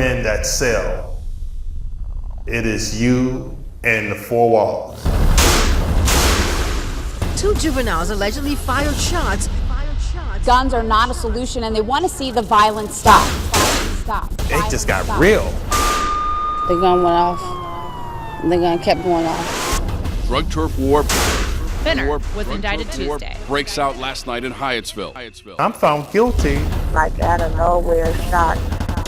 in that cell. It is you and the four walls. Two juveniles allegedly fired shots. Guns are not a solution, and they want to see the violence stop. It just got real. The gun went off. The gun kept going off. Drug turf war. Fenner was indicted Tuesday. Breaks out last night in Hyattsville. I'm found guilty. Like out of nowhere, shots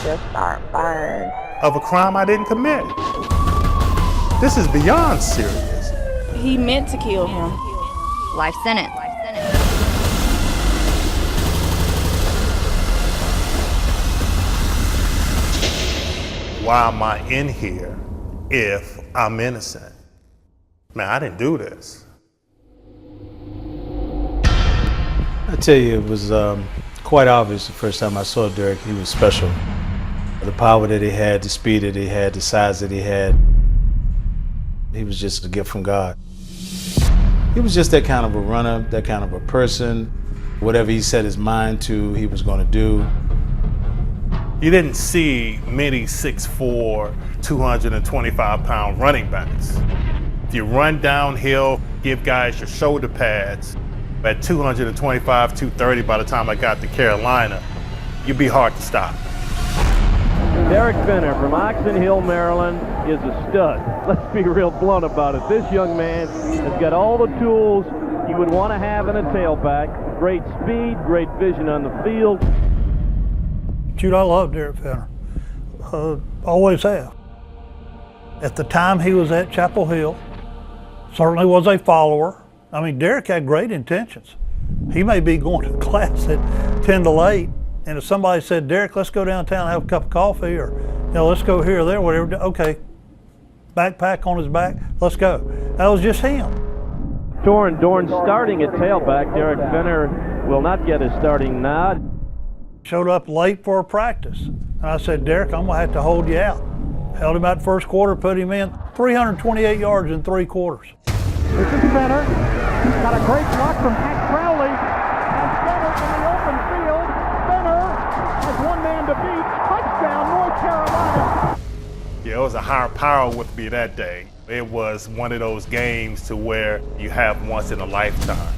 just start firing. Of a crime I didn't commit. This is beyond serious. He meant to kill him. Life sentence. Why am I in here if I'm innocent? Man, I didn't do this. I tell you, it was quite obvious the first time I saw Derrick. He was special. The power that he had, the speed that he had, the size that he had. He was just a gift from God. He was just that kind of a runner, that kind of a person. Whatever he set his mind to, he was going to do. You didn't see many 6'4", 225-pound running backs. If you run downhill, give guys your shoulder pads, at 225, 230 by the time I got to Carolina, you'd be hard to stop. Derrick Fenner from Oxon Hill, Maryland is a stud. Let's be real blunt about it. This young man has got all the tools you would want to have in a tailback. Great speed, great vision on the field. Shoot, I love Derrick Fenner. Always have. At the time he was at Chapel Hill, certainly was a follower. I mean, Derrick had great intentions. He may be going to class at 10 to 8, and if somebody said, Derrick, let's go downtown and have a cup of coffee, or let's go here or there, whatever, okay, backpack on his back, let's go. That was just him. Dorn starting at tailback. Derrick Fenner will not get his starting nod. Showed up late for a practice, and I said, Derrick, I'm gonna have to hold you out. Held him out first quarter, put him in, 328 yards in 3 quarters. This is Fenner. Got a great block from Hank Crowley. And Fenner in the open field. Fenner has one man to beat. Touchdown, North Carolina. Yeah, it was a higher power with me that day. It was one of those games to where you have once in a lifetime.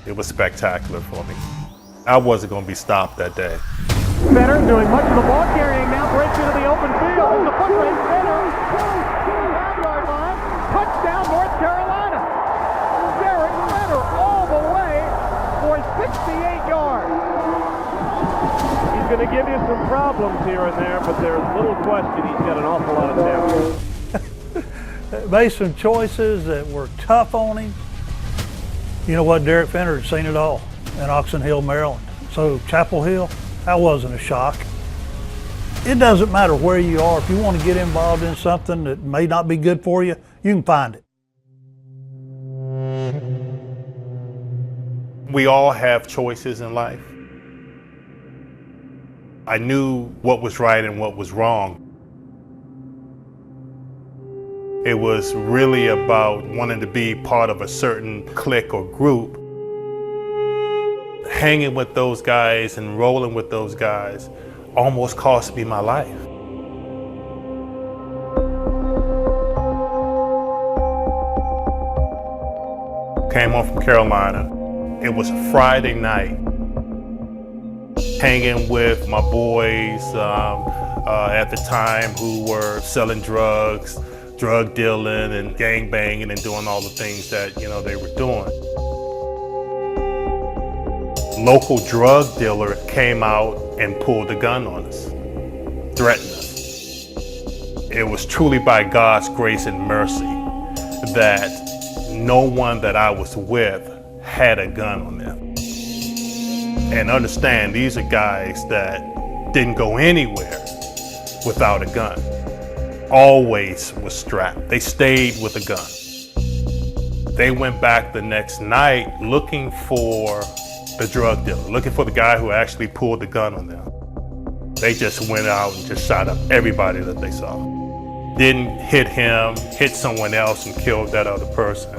It was spectacular for me. I wasn't going to be stopped that day. Fenner doing much of the ball carrying now, breaks into the open field. In the foot race, Fenner. 5-yard line. Touchdown, North Carolina. Derrick Fenner all the way for 68 yards. He's going to give you some problems here and there, but there's little question he's got an awful lot of talent. Made some choices that were tough on him. You know what, Derrick Fenner had seen it all in Oxon Hill, Maryland. So Chapel Hill, that wasn't a shock. It doesn't matter where you are. If you want to get involved in something that may not be good for you, you can find it. We all have choices in life. I knew what was right and what was wrong. It was really about wanting to be part of a certain clique or group. Hanging with those guys and rolling with those guys almost cost me my life. Came home from Carolina. It was a Friday night. Hanging with my boys at the time who were selling drugs, drug dealing and gang banging and doing all the things that they were doing. Local drug dealer came out and pulled a gun on us, threatened us. It was truly by God's grace and mercy that no one that I was with had a gun on them. And understand, these are guys that didn't go anywhere without a gun. Always was strapped. They stayed with a gun. They went back the next night looking for the drug dealer, looking for the guy who actually pulled the gun on them. They just went out and just shot up everybody that they saw. Didn't hit him, hit someone else and killed that other person.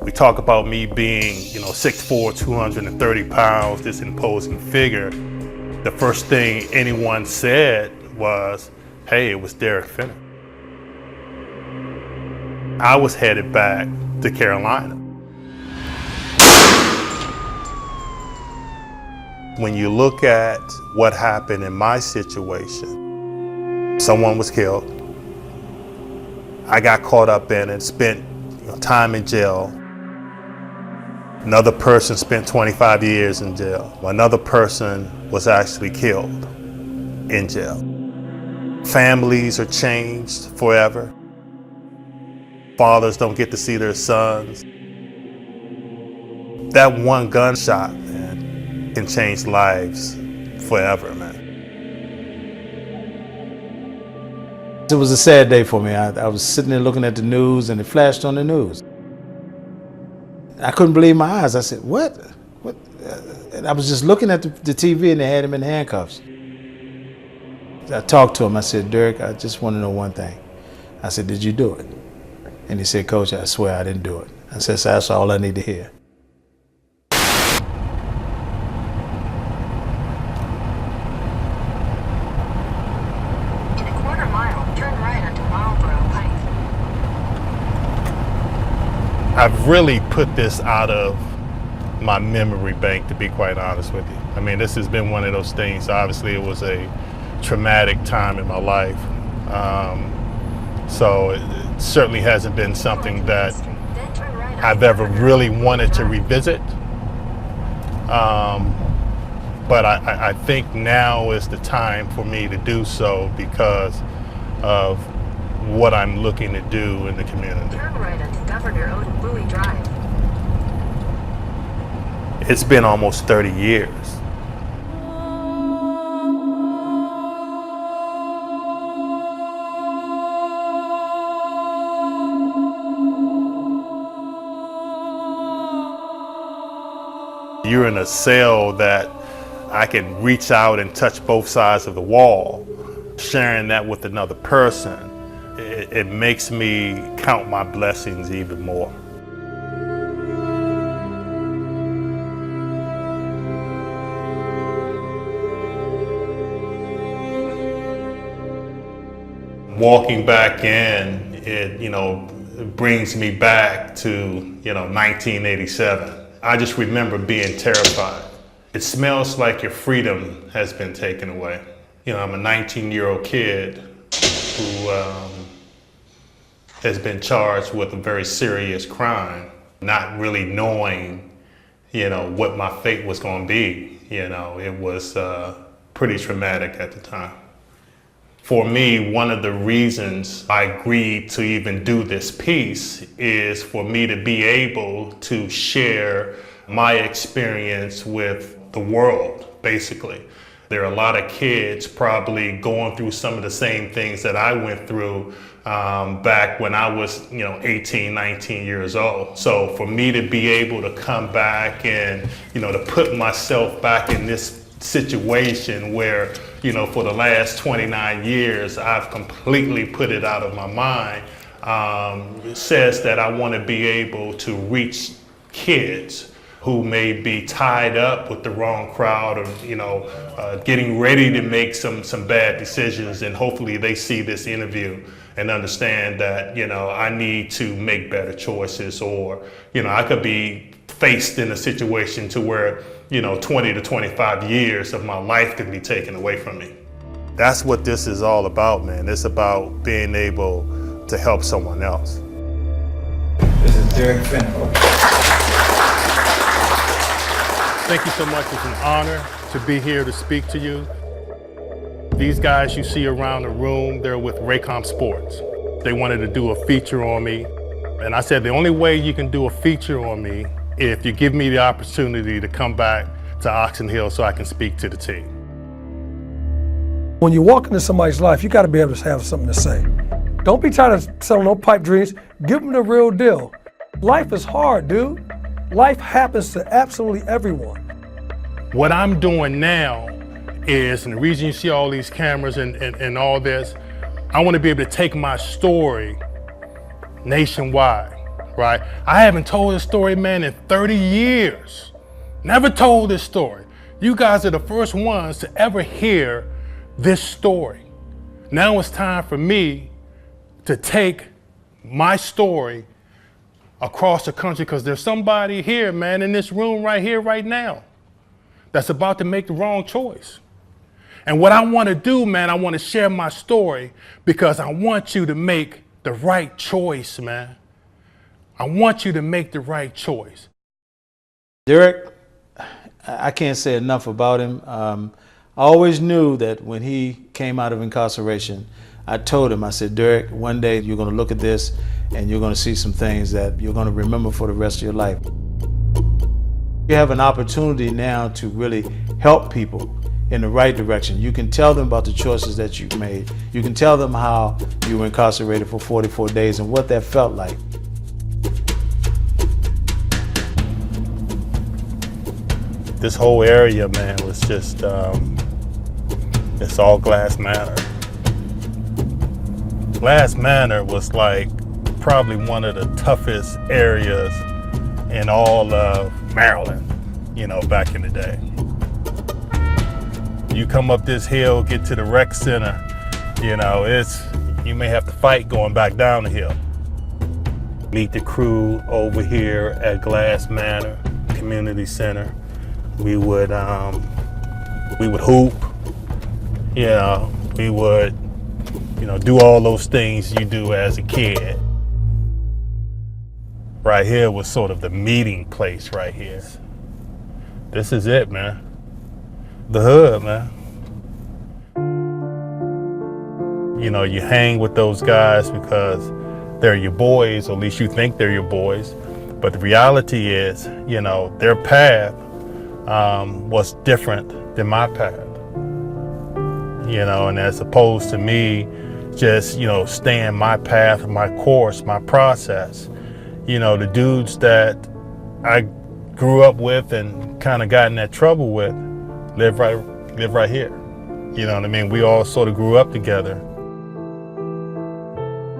We talk about me being, 6'4", 230 pounds, this imposing figure. The first thing anyone said was, hey, it was Derrick Fenner. I was headed back to Carolina. When you look at what happened in my situation, someone was killed. I got caught up in it, spent time in jail. Another person spent 25 years in jail. Another person was actually killed in jail. Families are changed forever. Fathers don't get to see their sons. That one gunshot, man, can change lives forever, man. It was a sad day for me. I was sitting there looking at the news and it flashed on the news. I couldn't believe my eyes. I said, what? What? And I was just looking at the TV and they had him in handcuffs. I talked to him. I said, Derrick, I just want to know one thing. I said, did you do it? And he said, Coach, I swear I didn't do it. I said, so that's all I need to hear. In a quarter mile, turn right onto Marlboro Pike. I've really put this out of my memory bank, to be quite honest with you. I mean, this has been one of those things. Obviously, it was a traumatic time in my life. So it certainly hasn't been something that I've ever really wanted to revisit. But I think now is the time for me to do so because of what I'm looking to do in the community. Turn right onto Governor Odebowie Drive. It's been almost 30 years. You're in a cell that I can reach out and touch both sides of the wall. Sharing that with another person, it makes me count my blessings even more. Walking back in, it brings me back to 1987. I just remember being terrified. It smells like your freedom has been taken away. I'm a 19-year-old kid who has been charged with a very serious crime, not really knowing, what my fate was going to be. It was pretty traumatic at the time. For me, one of the reasons I agreed to even do this piece is for me to be able to share my experience with the world, basically. There are a lot of kids probably going through some of the same things that I went through back when I was, 18, 19 years old. So for me to be able to come back and, to put myself back in this situation where, for the last 29 years, I've completely put it out of my mind, says that I want to be able to reach kids who may be tied up with the wrong crowd or, getting ready to make some bad decisions, and hopefully they see this interview and understand that, I need to make better choices, or, I could be faced in a situation to where, 20 to 25 years of my life could be taken away from me. That's what this is all about, man. It's about being able to help someone else. This is Derrick Fenner. Thank you so much. It's an honor to be here to speak to you. These guys you see around the room, they're with Raycom Sports. They wanted to do a feature on me. And I said, the only way you can do a feature on me if you give me the opportunity to come back to Oxon Hill so I can speak to the team. When you walk into somebody's life, you got to be able to have something to say. Don't be trying to sell no pipe dreams. Give them the real deal. Life is hard, dude. Life happens to absolutely everyone. What I'm doing now is, and the reason you see all these cameras and all this, I want to be able to take my story nationwide, right? I haven't told this story, man, in 30 years. Never told this story. You guys are the first ones to ever hear this story. Now it's time for me to take my story across the country, because there's somebody here, man, in this room right here, right now, that's about to make the wrong choice. And what I want to do, man, I want to share my story because I want you to make the right choice, man. I want you to make the right choice. Derrick, I can't say enough about him. I always knew that when he came out of incarceration, I told him, I said, Derrick, one day you're going to look at this and you're going to see some things that you're going to remember for the rest of your life. You have an opportunity now to really help people in the right direction. You can tell them about the choices that you've made. You can tell them how you were incarcerated for 44 days and what that felt like. This whole area, man, was just, it's all Glass Manor. Glass Manor was like probably one of the toughest areas in all of Maryland, you know, back in the day. You come up this hill, get to the rec center, you know, you may have to fight going back down the hill. Meet the crew over here at Glass Manor Community Center. We would hoop, you know, we would, you know, do all those things you do as a kid. Right here was sort of the meeting place right here. This is it, man. The hood, man. You know, you hang with those guys because they're your boys, or at least you think they're your boys. But the reality is, you know, their path was different than my path. You know, and as opposed to me just, you know, staying my path, my course, my process, you know, the dudes that I grew up with and kind of got in that trouble with live right here. You know what I mean? We all sort of grew up together.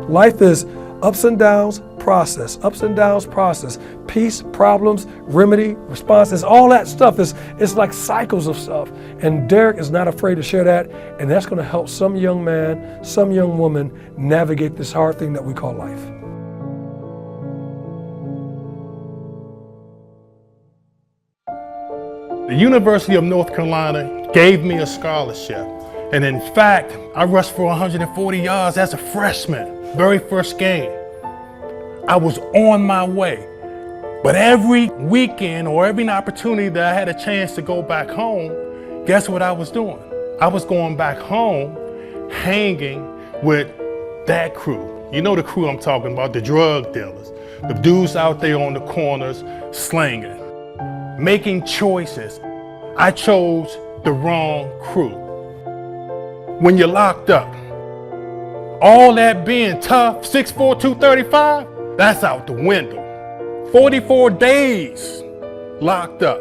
Life is ups and downs, process, ups and downs, process, peace, problems, remedy, responses, all that stuff it's like cycles of stuff. And Derrick is not afraid to share that, and that's going to help some young man, some young woman navigate this hard thing that we call life. The University of North Carolina gave me a scholarship. And in fact, I rushed for 140 yards as a freshman, very first game. I was on my way. But every weekend or every opportunity that I had a chance to go back home, guess what I was doing? I was going back home, hanging with that crew. You know the crew I'm talking about, the drug dealers, the dudes out there on the corners slinging, making choices. I chose the wrong crew. When you're locked up, all that being tough, 6'4", 235, that's out the window. 44 days locked up.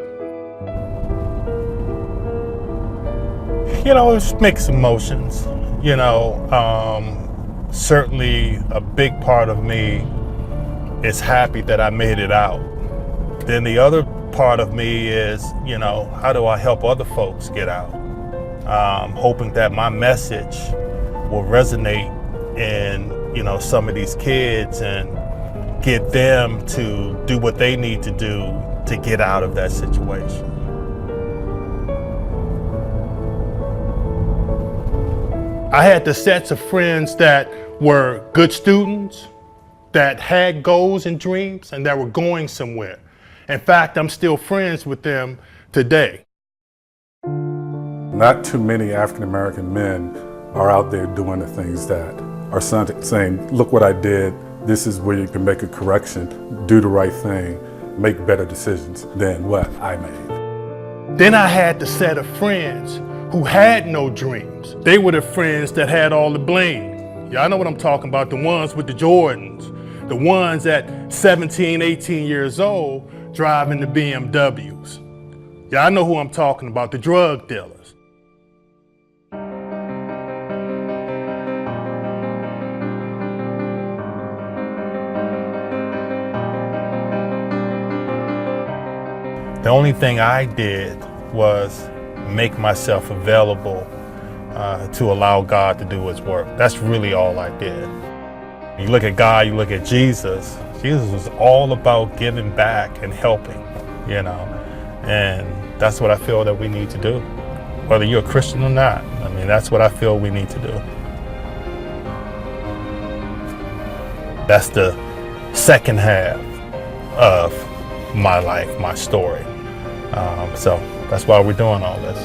You know, it's mixed emotions. You know, certainly a big part of me is happy that I made it out. Then the other part of me is, you know, how do I help other folks get out? Hoping that my message will resonate in, you know, some of these kids and get them to do what they need to do to get out of that situation. I had the sets of friends that were good students, that had goals and dreams, and that were going somewhere. In fact, I'm still friends with them today. Not too many African-American men are out there doing the things that are saying, look what I did, this is where you can make a correction, do the right thing, make better decisions than what I made. Then I had the set of friends who had no dreams. They were the friends that had all the blame. Y'all know what I'm talking about, the ones with the Jordans, the ones at 17, 18 years old driving the BMWs. Y'all know who I'm talking about, the drug dealers. The only thing I did was make myself available to allow God to do his work. That's really all I did. You look at God, you look at Jesus. Jesus was all about giving back and helping, you know, and that's what I feel that we need to do, whether you're a Christian or not. I mean, that's what I feel we need to do. That's the second half of my life, my story. So that's why we're doing all this.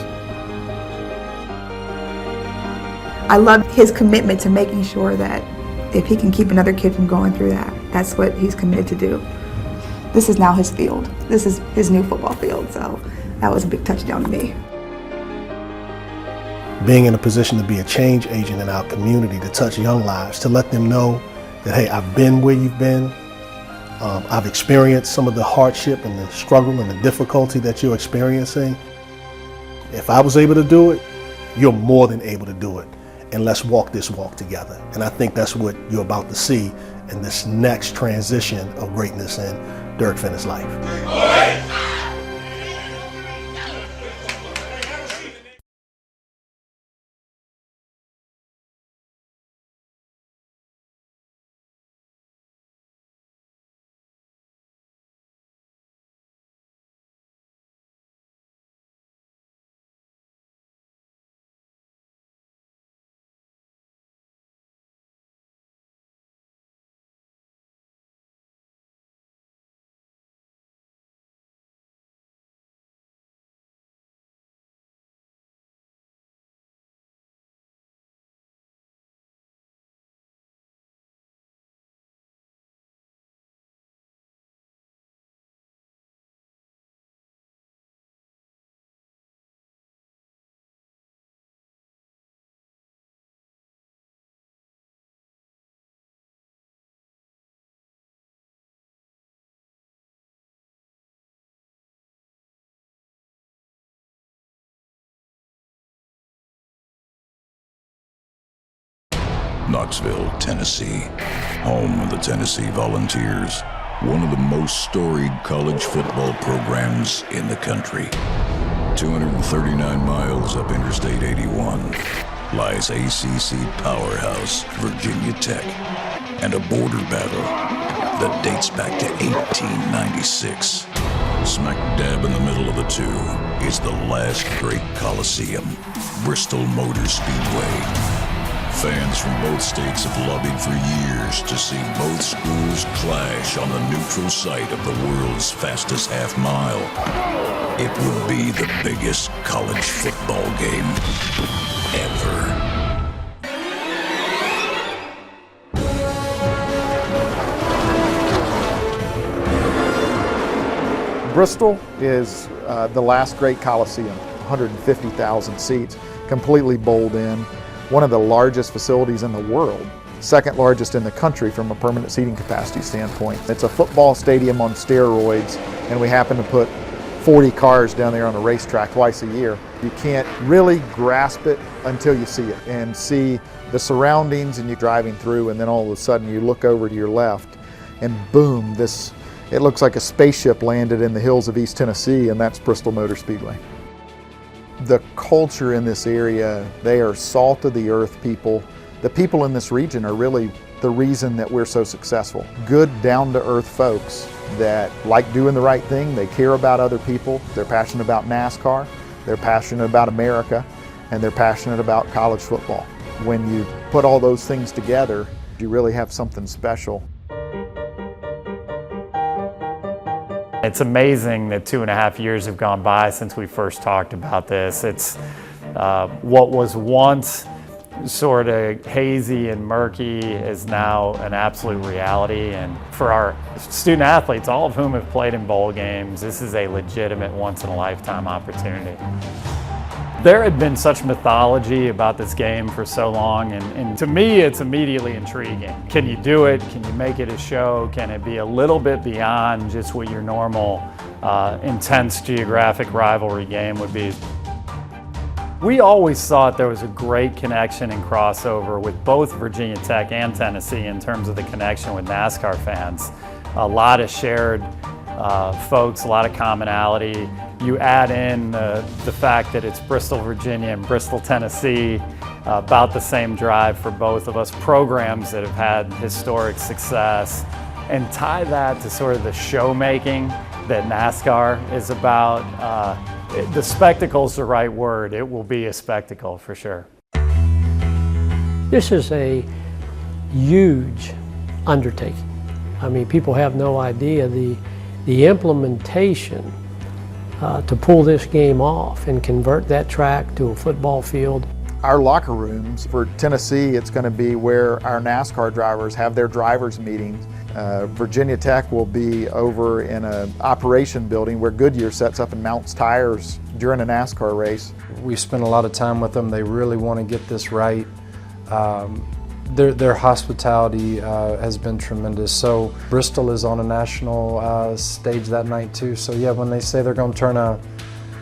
I love his commitment to making sure that if he can keep another kid from going through that, that's what he's committed to do. This is now his field. This is his new football field, so that was a big touchdown to me. Being in a position to be a change agent in our community, to touch young lives, to let them know that, hey, I've been where you've been. I've experienced some of the hardship and the struggle and the difficulty that you're experiencing. If I was able to do it, you're more than able to do it. And let's walk this walk together. And I think that's what you're about to see in this next transition of greatness in Derrick Fenner's life. Knoxville, Tennessee, home of the Tennessee Volunteers, one of the most storied college football programs in the country. 239 miles up Interstate 81 lies ACC powerhouse Virginia Tech, and a border battle that dates back to 1896. Smack dab in the middle of the two is the last great Coliseum, Bristol Motor Speedway. Fans from both states have lobbied for years to see both schools clash on the neutral site of the world's fastest half mile. It would be the biggest college football game ever. Bristol is the last great Coliseum, 150,000 seats, completely bowled in. One of the largest facilities in the world, second largest in the country from a permanent seating capacity standpoint. It's a football stadium on steroids, and we happen to put 40 cars down there on a racetrack twice a year. You can't really grasp it until you see it and see the surroundings, and you're driving through, and then all of a sudden you look over to your left and boom, it looks like a spaceship landed in the hills of East Tennessee, and that's Bristol Motor Speedway. The culture in this area, they are salt of the earth people. The people in this region are really the reason that we're so successful. Good, down-to-earth folks that like doing the right thing, they care about other people, they're passionate about NASCAR, they're passionate about America, and they're passionate about college football. When you put all those things together, you really have something special. It's amazing that 2.5 years have gone by since we first talked about this. It's what was once sort of hazy and murky is now an absolute reality. And for our student athletes, all of whom have played in bowl games, this is a legitimate once-in-a-lifetime opportunity. There had been such mythology about this game for so long, and to me it's immediately intriguing. Can you do it? Can you make it a show? Can it be a little bit beyond just what your normal intense geographic rivalry game would be? We always thought there was a great connection and crossover with both Virginia Tech and Tennessee in terms of the connection with NASCAR fans. A lot of shared folks, a lot of commonality. you add in the fact that it's Bristol, Virginia and Bristol, Tennessee, about the same drive for both of us, programs that have had historic success, and tie that to sort of the show making that NASCAR is about. The spectacle's the right word. It will be a spectacle for sure. This is a huge undertaking. I mean, people have no idea the implementation to pull this game off and convert that track to a football field. Our locker rooms for Tennessee, it's going to be where our NASCAR drivers have their drivers' meetings. Virginia Tech will be over in an operation building where Goodyear sets up and mounts tires during a NASCAR race. We spend a lot of time with them. They really want to get this right. Their hospitality has been tremendous. So Bristol is on a national stage that night too. So yeah, when they say they're going to turn a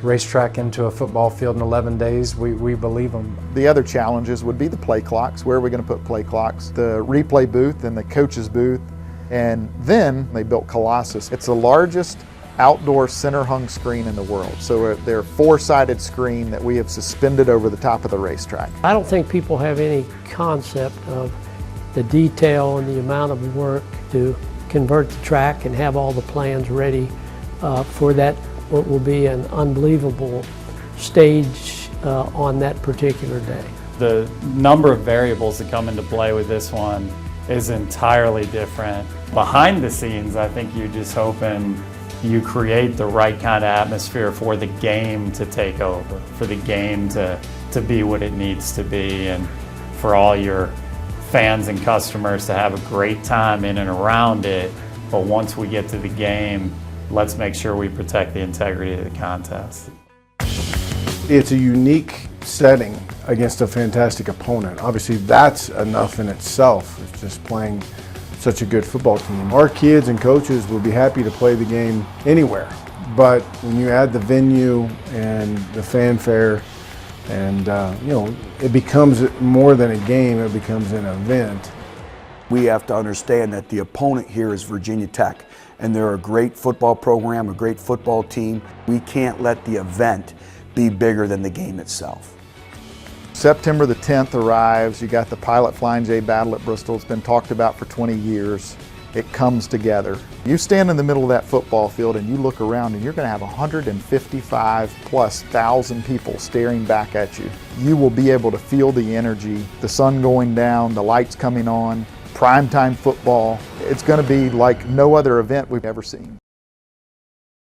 racetrack into a football field in 11 days, we believe them. The other challenges would be the play clocks. Where are we going to put play clocks? The replay booth and the coach's booth. And then they built Colossus. It's the largest outdoor center hung screen in the world. So they're a 4-sided screen that we have suspended over the top of the racetrack. I don't think people have any concept of the detail and the amount of work to convert the track and have all the plans ready for that, what will be an unbelievable stage on that particular day. The number of variables that come into play with this one is entirely different. Behind the scenes, I think you're just hoping you create the right kind of atmosphere for the game to take over, for the game to be what it needs to be, and for all your fans and customers to have a great time in and around it. But once we get to the game, let's make sure we protect the integrity of the contest. It's a unique setting against a fantastic opponent. Obviously, that's enough in itself. It's just playing such a good football team. Our kids and coaches will be happy to play the game anywhere, but when you add the venue and the fanfare, and it becomes more than a game, it becomes an event. We have to understand that the opponent here is Virginia Tech, and they're a great football program, a great football team. We can't let the event be bigger than the game itself. September the 10th arrives. You got the Pilot Flying J battle at Bristol. It's been talked about for 20 years. It comes together. You stand in the middle of that football field and you look around and you're going to have 155,000+ people staring back at you. You will be able to feel the energy, the sun going down, the lights coming on, primetime football. It's going to be like no other event we've ever seen.